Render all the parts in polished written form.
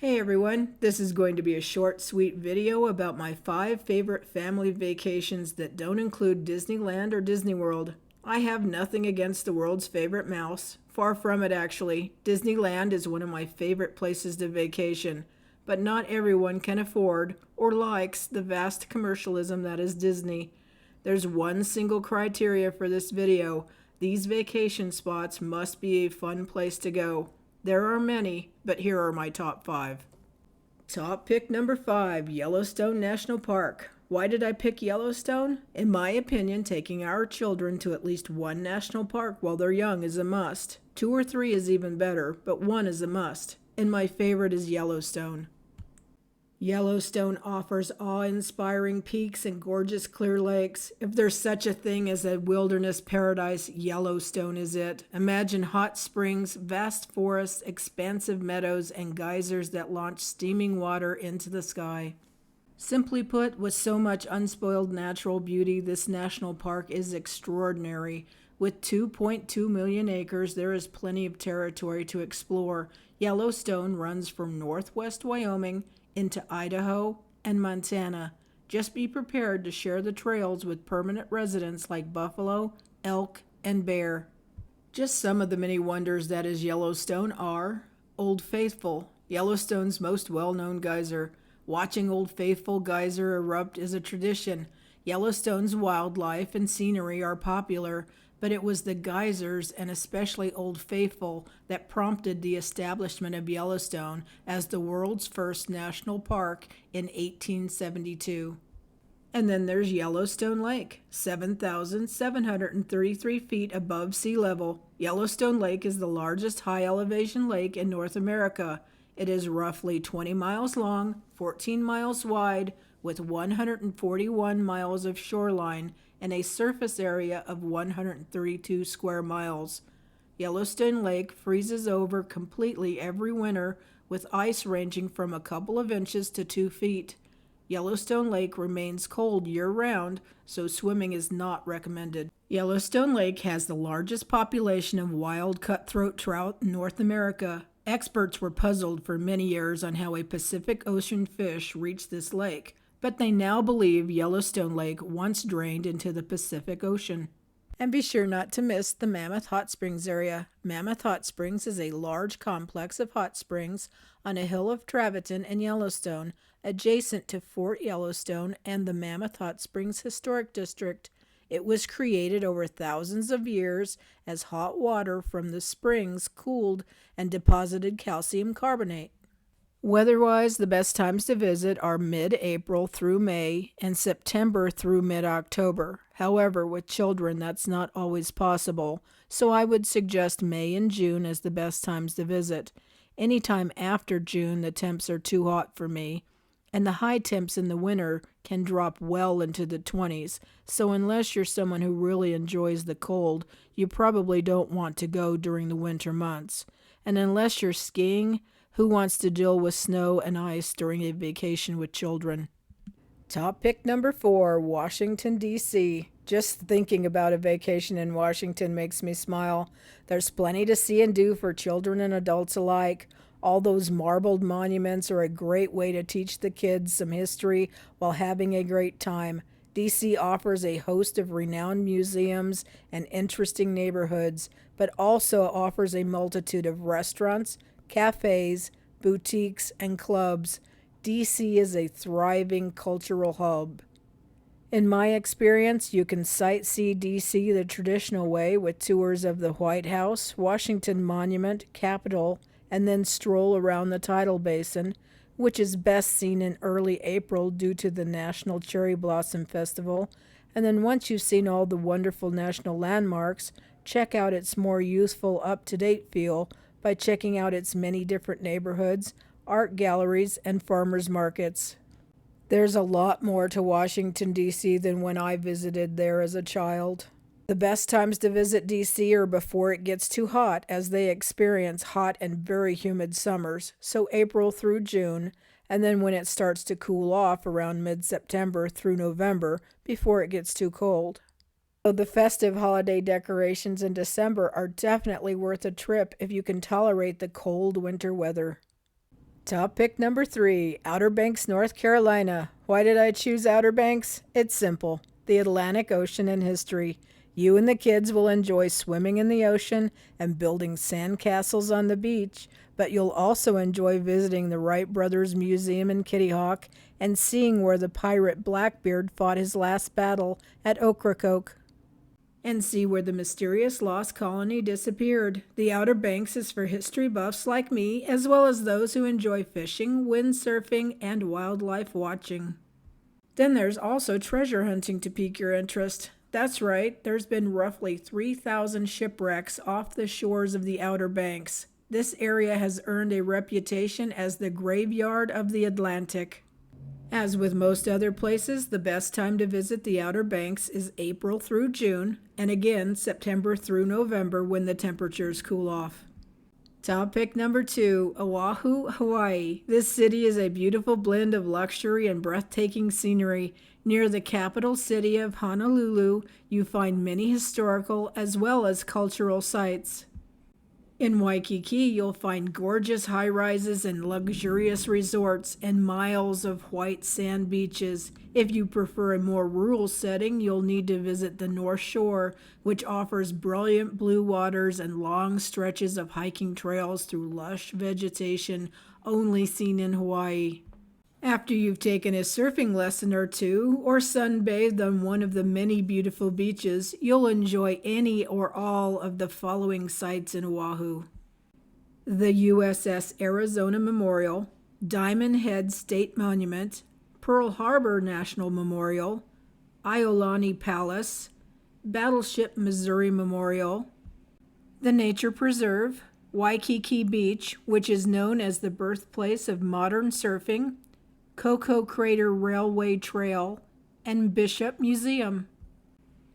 Hey everyone, this is going to be a short, sweet video about my 5 favorite family vacations that don't include Disneyland or DisneyWorld. I have nothing against the world's favorite mouse. Far from it, actually. Disneyland is one of my favorite places to vacation, but not everyone can afford or likes the vast commercialism that is Disney. There's one single criteria for this video. These vacation spots must be a fun place to go. There are many, but here are my top 5. Top pick number 5, Yellowstone National Park. Why did I pick Yellowstone? In my opinion, taking our children to at least one national park while they're young is a must. 2 or 3 is even better, but 1 is a must. And my favorite is Yellowstone. Yellowstone offers awe-inspiring peaks and gorgeous clear lakes. If there's such a thing as a wilderness paradise, Yellowstone is it. Imagine hot springs, vast forests, expansive meadows, and geysers that launch steaming water into the sky. Simply put, with so much unspoiled natural beauty, this national park is extraordinary. With 2.2 million acres, there is plenty of territory to explore. Yellowstone runs from northwest Wyoming into Idaho and Montana. Just be prepared to share the trails with permanent residents like buffalo, elk, and bear. Just some of the many wonders that is Yellowstone are Old Faithful, Yellowstone's most well-known geyser. Watching Old Faithful geyser erupt is a tradition. Yellowstone's wildlife and scenery are popular, but it was the geysers, and especially Old Faithful, that prompted the establishment of Yellowstone as the world's first national park in 1872. And then there's Yellowstone Lake, 7,733 feet above sea level. Yellowstone Lake is the largest high-elevation lake in North America. It is roughly 20 miles long, 14 miles wide, with 141 miles of shoreline and a surface area of 132 square miles. Yellowstone Lake freezes over completely every winter, with ice ranging from a couple of inches to 2 feet. Yellowstone Lake remains cold year-round, so swimming is not recommended. Yellowstone Lake has the largest population of wild cutthroat trout in North America. Experts were puzzled for many years on how a Pacific Ocean fish reached this lake, but they now believe Yellowstone Lake once drained into the Pacific Ocean. And be sure not to miss the Mammoth Hot Springs area. Mammoth Hot Springs is a large complex of hot springs on a hill of Travertin in Yellowstone, adjacent to Fort Yellowstone and the Mammoth Hot Springs Historic District. It was created over thousands of years as hot water from the springs cooled and deposited calcium carbonate. Weather-wise, the best times to visit are mid-April through May and September through mid-October. However, with children, that's not always possible, so I would suggest May and June as the best times to visit. Anytime after June, the temps are too hot for me, and the high temps in the winter can drop well into the 20s, so unless you're someone who really enjoys the cold, you probably don't want to go during the winter months. And unless you're skiing, who wants to deal with snow and ice during a vacation with children? Top pick number 4, Washington, D.C. Just thinking about a vacation in Washington makes me smile. There's plenty to see and do for children and adults alike. All those marbled monuments are a great way to teach the kids some history while having a great time. D.C. offers a host of renowned museums and interesting neighborhoods, but also offers a multitude of restaurants, cafes, boutiques, and clubs. D.C. is a thriving cultural hub. In my experience, you can sightsee D.C. the traditional way with tours of the White House, Washington Monument, Capitol, and then stroll around the tidal basin, which is best seen in early April due to the National Cherry Blossom Festival. And then once you've seen all the wonderful national landmarks, check out its more youthful, up-to-date feel by checking out its many different neighborhoods, art galleries, and farmers markets. There's a lot more to Washington, D.C. than when I visited there as a child. The best times to visit D.C. are before it gets too hot, as they experience hot and very humid summers, so April through June, and then when it starts to cool off around mid-September through November before it gets too cold. So the festive holiday decorations in December are definitely worth a trip if you can tolerate the cold winter weather. Top pick number 3, Outer Banks, North Carolina. Why did I choose Outer Banks? It's simple. The Atlantic Ocean and history. You and the kids will enjoy swimming in the ocean and building sand castles on the beach, but you'll also enjoy visiting the Wright Brothers Museum in Kitty Hawk and seeing where the pirate Blackbeard fought his last battle at Ocracoke. And see where the mysterious lost colony disappeared. The Outer Banks is for history buffs like me, as well as those who enjoy fishing, windsurfing, and wildlife watching. Then there's also treasure hunting to pique your interest. That's right, there's been roughly 3,000 shipwrecks off the shores of the Outer Banks. This area has earned a reputation as the graveyard of the Atlantic. As with most other places, the best time to visit the Outer Banks is April through June, and again September through November when the temperatures cool off. Top pick number 2, Oahu, Hawaii. This city is a beautiful blend of luxury and breathtaking scenery. Near the capital city of Honolulu, you find many historical as well as cultural sites. In Waikiki, you'll find gorgeous high-rises and luxurious resorts and miles of white sand beaches. If you prefer a more rural setting, you'll need to visit the North Shore, which offers brilliant blue waters and long stretches of hiking trails through lush vegetation only seen in Hawaii. After you've taken a surfing lesson or two, or sunbathed on one of the many beautiful beaches, you'll enjoy any or all of the following sites in Oahu: the USS Arizona Memorial, Diamond Head State Monument, Pearl Harbor National Memorial, Iolani Palace, Battleship Missouri Memorial, the Nature Preserve, Waikiki Beach, which is known as the birthplace of modern surfing, Cocoa Crater Railway Trail, and Bishop Museum.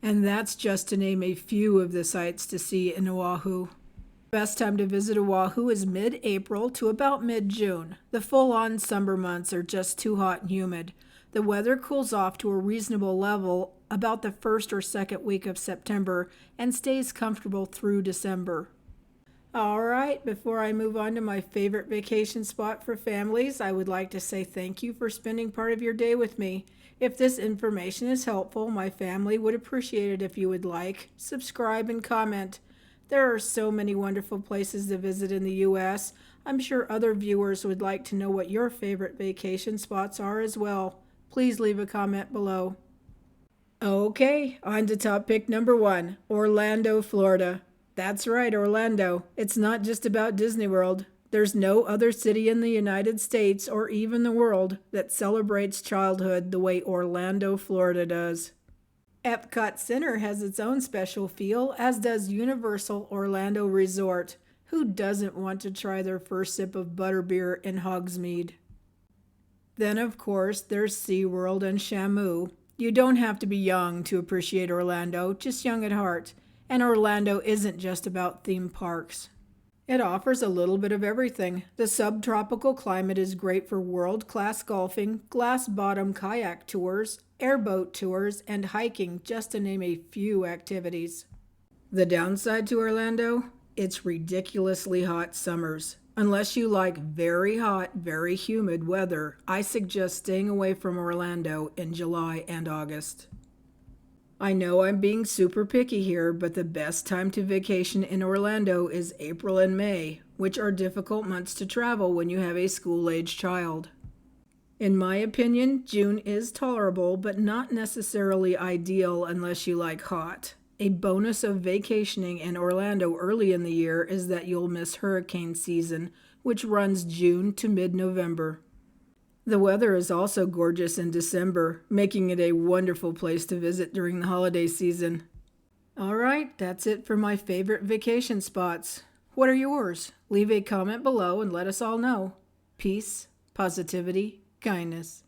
And that's just to name a few of the sights to see in Oahu. Best time to visit Oahu is mid-April to about mid-June. The full-on summer months are just too hot and humid. The weather cools off to a reasonable level about the first or second week of September and stays comfortable through December. All right, before I move on to my favorite vacation spot for families, I would like to say thank you for spending part of your day with me. If this information is helpful, my family would appreciate it if you would like, subscribe, and comment. There are so many wonderful places to visit in the U.S. I'm sure other viewers would like to know what your favorite vacation spots are as well. Please leave a comment below. Okay, on to top pick number 1, Orlando, Florida. That's right, Orlando. It's not just about DisneyWorld. There's no other city in the United States or even the world that celebrates childhood the way Orlando, Florida does. Epcot Center has its own special feel, as does Universal Orlando Resort. Who doesn't want to try their first sip of butterbeer in Hogsmeade? Then, of course, there's SeaWorld and Shamu. You don't have to be young to appreciate Orlando, just young at heart. And Orlando isn't just about theme parks. It offers a little bit of everything. The subtropical climate is great for world-class golfing, glass-bottom kayak tours, airboat tours, and hiking, just to name a few activities. The downside to Orlando? It's ridiculously hot summers. Unless you like very hot, very humid weather, I suggest staying away from Orlando in July and August. I know I'm being super picky here, but the best time to vacation in Orlando is April and May, which are difficult months to travel when you have a school-age child. In my opinion, June is tolerable, but not necessarily ideal unless you like hot. A bonus of vacationing in Orlando early in the year is that you'll miss hurricane season, which runs June to mid-November. The weather is also gorgeous in December, making it a wonderful place to visit during the holiday season. All right, that's it for my favorite vacation spots. What are yours? Leave a comment below and let us all know. Peace, positivity, kindness.